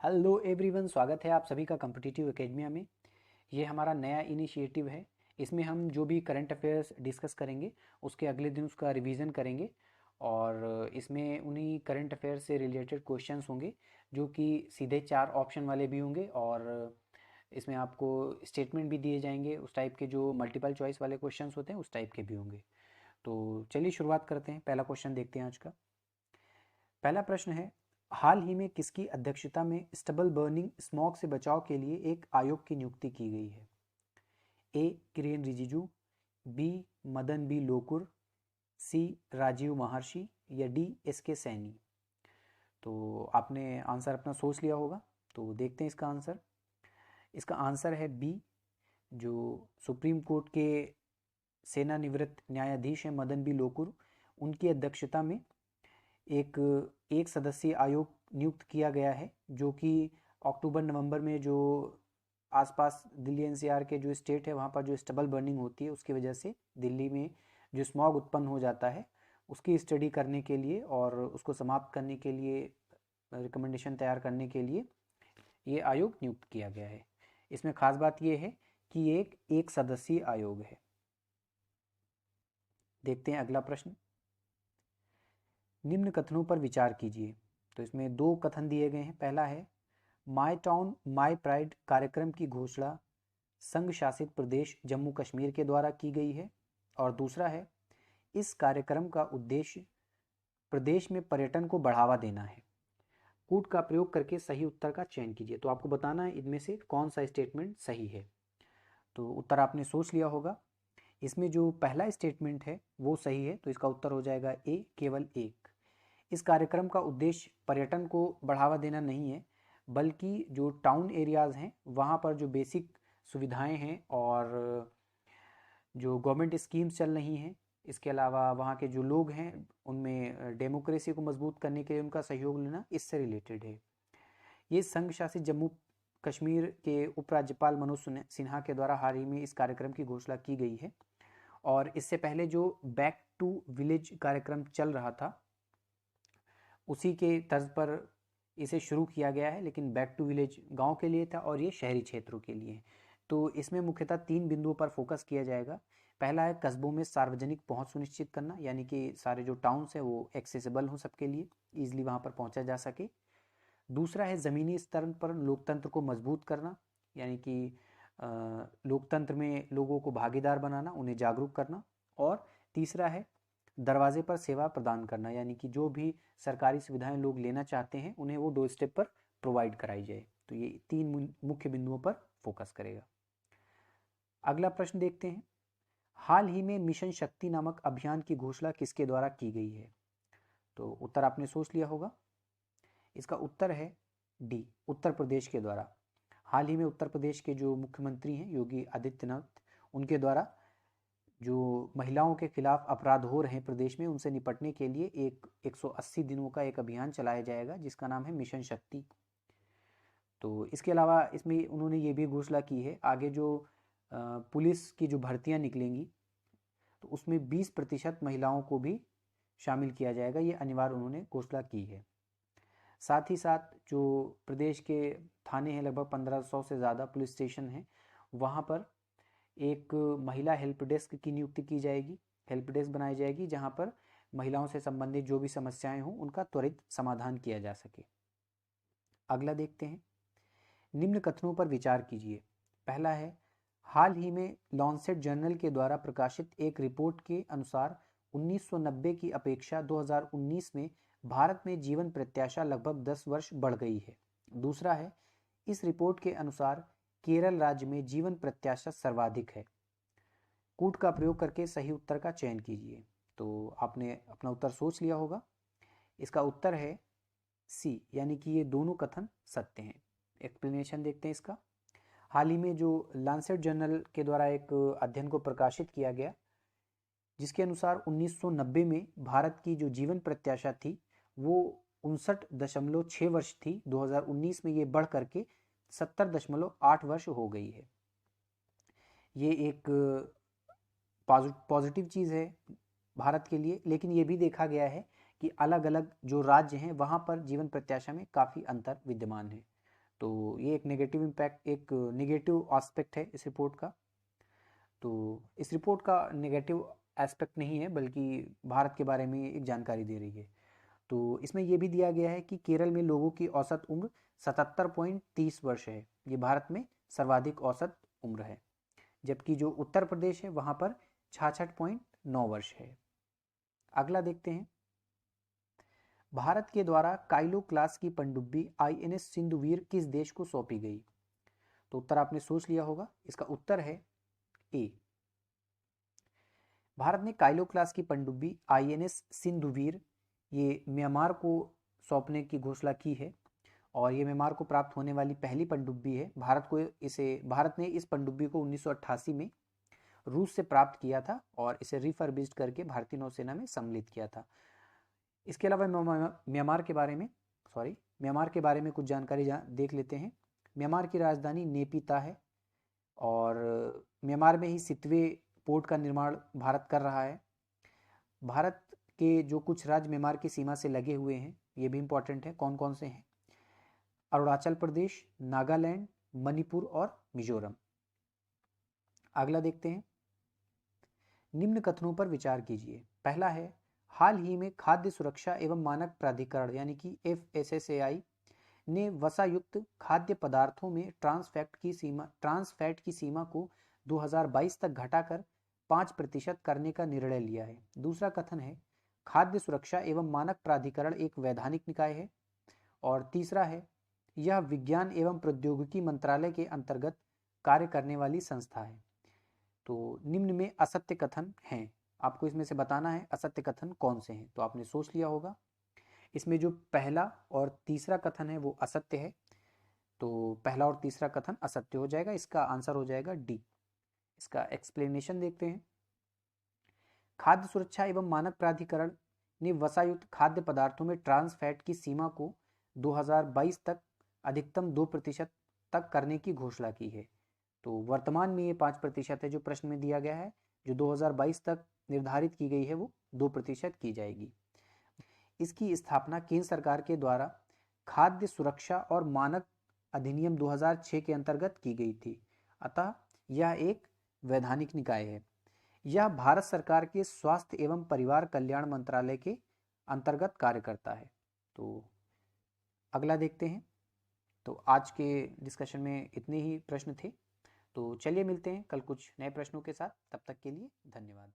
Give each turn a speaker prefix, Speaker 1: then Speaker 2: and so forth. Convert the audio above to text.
Speaker 1: Hello everyone, स्वागत है आप सभी का कॉम्पिटिटिव एकेडमिया में। ये हमारा नया इनिशिएटिव है। इसमें हम जो भी करंट अफेयर्स डिस्कस करेंगे उसके अगले दिन उसका रिवीजन करेंगे और इसमें उन्हीं करंट अफेयर्स से रिलेटेड क्वेश्चंस होंगे जो कि सीधे 4 ऑप्शन वाले भी होंगे और इसमें आपको स्टेटमेंट भी दिए जाएंगे। उस टाइप के जो मल्टीपल चॉइस वाले क्वेश्चंस होते हैं उस टाइप के भी होंगे। तो चलिए शुरुआत करते हैं। पहला क्वेश्चन देखते हैं आज का। पहला प्रश्न है, हाल ही में किसकी अध्यक्षता में स्टबल बर्निंग स्मॉग से बचाव के लिए एक आयोग की नियुक्ति की गई है? ए किरेन रिजिजू, बी मदन बी लोकुर, सी राजीव महर्षि या डी एस के सैनी। तो आपने आंसर अपना सोच लिया होगा, तो देखते हैं इसका आंसर। इसका आंसर है बी, जो सुप्रीम कोर्ट के सेवानिवृत्त न्यायाधीश हैं मदन बी लोकुर, उनकी अध्यक्षता में एक एक सदस्यीय आयोग नियुक्त किया गया है जो कि अक्टूबर नवंबर में जो आसपास दिल्ली एनसीआर के जो स्टेट है वहाँ पर जो स्टबल बर्निंग होती है उसकी वजह से दिल्ली में जो स्मॉग उत्पन्न हो जाता है उसकी स्टडी करने के लिए और उसको समाप्त करने के लिए रिकमेंडेशन तैयार करने के लिए ये आयोग नियुक्त किया गया है। इसमें खास बात ये है कि ये एक सदस्यीय आयोग है। देखते हैं अगला प्रश्न। निम्न कथनों पर विचार कीजिए। तो इसमें दो कथन दिए गए हैं। पहला है, माई टाउन माई प्राइड कार्यक्रम की घोषणा संघ शासित प्रदेश जम्मू कश्मीर के द्वारा की गई है। और दूसरा है, इस कार्यक्रम का उद्देश्य प्रदेश में पर्यटन को बढ़ावा देना है। कूट का प्रयोग करके सही उत्तर का चयन कीजिए। तो आपको बताना है इनमें से कौन सा स्टेटमेंट सही है। तो उत्तर आपने सोच लिया होगा। इसमें जो पहला स्टेटमेंट है वो सही है, तो इसका उत्तर हो जाएगा ए, केवल एक। इस कार्यक्रम का उद्देश्य पर्यटन को बढ़ावा देना नहीं है, बल्कि जो टाउन एरियाज़ हैं वहाँ पर जो बेसिक सुविधाएं हैं और जो गवर्नमेंट स्कीम्स चल रही हैं, इसके अलावा वहाँ के जो लोग हैं उनमें डेमोक्रेसी को मजबूत करने के लिए उनका सहयोग लेना, इससे रिलेटेड है। ये संघ शासित जम्मू कश्मीर के उपराज्यपाल मनोज सिन्हा के द्वारा हाल ही में इस कार्यक्रम की घोषणा की गई है। और इससे पहले जो बैक टू विलेज कार्यक्रम चल रहा था उसी के तर्ज पर इसे शुरू किया गया है, लेकिन बैक टू विलेज गांव के लिए था और ये शहरी क्षेत्रों के लिए। तो इसमें मुख्यतः 3 बिंदुओं पर फोकस किया जाएगा। पहला है कस्बों में सार्वजनिक पहुंच सुनिश्चित करना, यानी कि सारे जो टाउन्स हैं वो एक्सेसिबल हो सबके लिए, ईजिली वहां पर पहुंचा जा सके। दूसरा है ज़मीनी स्तर पर लोकतंत्र को मजबूत करना, यानी कि लोकतंत्र में लोगों को भागीदार बनाना, उन्हें जागरूक करना। और तीसरा है दरवाजे पर सेवा प्रदान करना, यानी कि जो भी सरकारी सुविधाएं लोग लेना चाहते हैं उन्हें वो डोर स्टेप पर प्रोवाइड कराई जाए। तो ये 3 मुख्य बिंदुओं पर फोकस करेगा। अगला प्रश्न देखते हैं। हाल ही में मिशन शक्ति नामक अभियान की घोषणा किसके द्वारा की गई है? तो उत्तर आपने सोच लिया होगा। इसका उत्तर है डी, उत्तर प्रदेश के द्वारा। हाल ही में उत्तर प्रदेश के जो मुख्यमंत्री हैं योगी आदित्यनाथ, उनके द्वारा जो महिलाओं के खिलाफ अपराध हो रहे हैं प्रदेश में उनसे निपटने के लिए एक 180 दिनों का एक अभियान चलाया जाएगा जिसका नाम है मिशन शक्ति। तो इसके अलावा इसमें उन्होंने ये भी घोषणा की है आगे जो पुलिस की जो भर्तियां निकलेंगी तो उसमें 20% महिलाओं को भी शामिल किया जाएगा, ये अनिवार्य उन्होंने घोषणा की है। साथ ही साथ जो प्रदेश के थाने हैं, लगभग 1500 से ज़्यादा पुलिस स्टेशन हैं, वहाँ पर एक महिला हेल्प डेस्क की नियुक्ति की जाएगी, हेल्प डेस्क बनाई जाएगी जहाँ पर महिलाओं से संबंधित जो भी समस्याएं हों उनका त्वरित समाधान किया जा सके। अगला देखते हैं। निम्न कथनों पर विचार कीजिए। पहला है, हाल ही में लॉन्सेट जर्नल के द्वारा प्रकाशित एक रिपोर्ट के अनुसार 1990 की अपेक्षा 2019 में भारत में जीवन प्रत्याशा लगभग 10 वर्ष बढ़ गई है। दूसरा है, इस रिपोर्ट के अनुसार केरल राज्य में जीवन प्रत्याशा सर्वाधिक है। कूट का प्रयोग करके सही उत्तर का चयन कीजिए। तो आपने अपना उत्तर सोच लिया होगा। इसका उत्तर है सी, यानी कि ये दोनों कथन सत्य हैं। एक्सप्लेनेशन देखते हैं इसका। हाल ही में जो लांसेट जर्नल के द्वारा एक अध्ययन को प्रकाशित किया गया जिसके अनुसार 1990 में भारत की जो जीवन प्रत्याशा थी वो 59.6 वर्ष थी। 2019 में ये बढ़ करके 70.8 वर्ष हो गई है। ये एक पॉजिटिव चीज़ है भारत के लिए, लेकिन ये भी देखा गया है कि अलग अलग जो राज्य हैं वहाँ पर जीवन प्रत्याशा में काफ़ी अंतर विद्यमान है। तो ये एक नेगेटिव इम्पैक्ट, एक नेगेटिव एस्पेक्ट है इस रिपोर्ट का। तो इस रिपोर्ट का नेगेटिव एस्पेक्ट नहीं है, बल्कि भारत के बारे में एक जानकारी दे रही है। तो इसमें यह भी दिया गया है कि केरल में लोगों की औसत उम्र 77.30 वर्ष है। ये भारत में सर्वाधिक औसत उम्र है। जबकि जो उत्तर प्रदेश है वहाँ पर 66.9 वर्ष है। अगला देखते हैं, भारत के द्वारा काइलो क्लास की पनडुब्बी INS सिंधुवीर किस देश को सौंपी गई? तो उत्तर आपने सोच लिया होगा। इसका उत्तर है ए। भारत ने काइलो क्लास की पनडुब्बी INS सिंधुवीर ये म्यांमार को सौंपने की घोषणा की है, और ये म्यांमार को प्राप्त होने वाली पहली पनडुब्बी है। भारत ने इस पनडुब्बी को 1988 में रूस से प्राप्त किया था और इसे रिफर्बिश्ड करके भारतीय नौसेना में सम्मिलित किया था। इसके अलावा म्यांमार के बारे में कुछ जानकारी देख लेते हैं। म्यांमार की राजधानी नेपिता है, और म्यांमार में ही सितवे पोर्ट का निर्माण भारत कर रहा है। भारत के जो कुछ राज्य म्यांमार की सीमा से लगे हुए हैं, ये भी इंपॉर्टेंट है। कौन कौन से हैं? अरुणाचल प्रदेश, नागालैंड, मणिपुर और मिजोरम। अगला देखते हैं, निम्न कथनों पर विचार कीजिए। पहला है, हाल ही में खाद्य सुरक्षा एवं मानक प्राधिकरण यानी कि FSSAI ने वसायुक्त खाद्य पदार्थों में ट्रांस फैट की सीमा को 2022 तक घटाकर 5% करने का निर्णय लिया है। दूसरा कथन है, खाद्य सुरक्षा एवं मानक प्राधिकरण एक वैधानिक निकाय है। और तीसरा है, यह विज्ञान एवं प्रौद्योगिकी मंत्रालय के अंतर्गत कार्य करने वाली संस्था है। तो निम्न में असत्य कथन हैं, आपको इसमें से बताना है असत्य कथन कौन से हैं। तो आपने सोच लिया होगा। इसमें जो पहला और तीसरा कथन है वो असत्य है, तो पहला और तीसरा कथन असत्य हो जाएगा। इसका आंसर हो जाएगा डी। इसका एक्सप्लेनेशन देखते हैं। खाद्य सुरक्षा एवं मानक प्राधिकरण ने वसायुक्त खाद्य पदार्थों में ट्रांस फैट की सीमा को 2022 तक अधिकतम 2% तक करने की घोषणा की है। तो वर्तमान में ये 5% है जो प्रश्न में दिया गया है। जो 2022 तक निर्धारित की गई है वो 2% की जाएगी। इसकी स्थापना केंद्र सरकार के द्वारा खाद्य सुरक्षा और मानक अधिनियम 2006 के अंतर्गत की गई थी। अतः यह एक वैधानिक निकाय है। यह भारत सरकार के स्वास्थ्य एवं परिवार कल्याण मंत्रालय के अंतर्गत कार्य करता है। तो अगला देखते हैं। तो आज के डिस्कशन में इतने ही प्रश्न थे। तो चलिए मिलते हैं कल कुछ नए प्रश्नों के साथ। तब तक के लिए धन्यवाद।